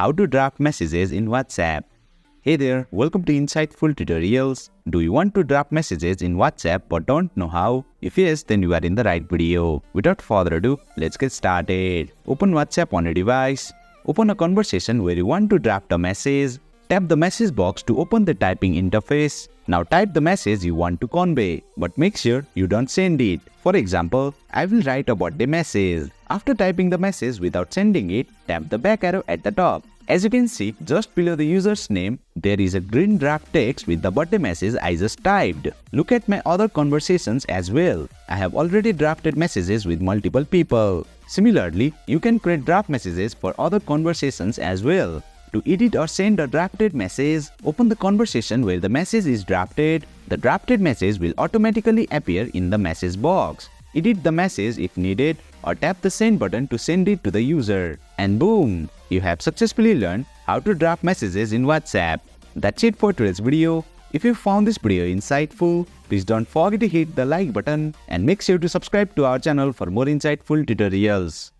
how to draft messages in WhatsApp. Hey there, welcome to Insightful Tutorials. Do you want to draft messages in WhatsApp but don't know how? If yes, then you are in the right video. Without further ado, let's get started. Open WhatsApp on your device. Open a conversation where you want to draft a message. Tap the message box to open the typing interface. Now type the message you want to convey, but make sure you don't send it. For example, I will write a birthday message. After typing the message without sending it, tap the back arrow at the top. As you can see, just below the user's name, there is a green draft text with the birthday message I just typed. Look at my other conversations as well. I have already drafted messages with multiple people. Similarly, you can create draft messages for other conversations as well. To edit or send a drafted message, open the conversation where the message is drafted. The drafted message will automatically appear in the message box. Edit the message if needed or tap the send button to send it to the user. And boom! You have successfully learned how to draft messages in WhatsApp. That's it for today's video. If you found this video insightful, please don't forget to hit the like button and make sure to subscribe to our channel for more insightful tutorials.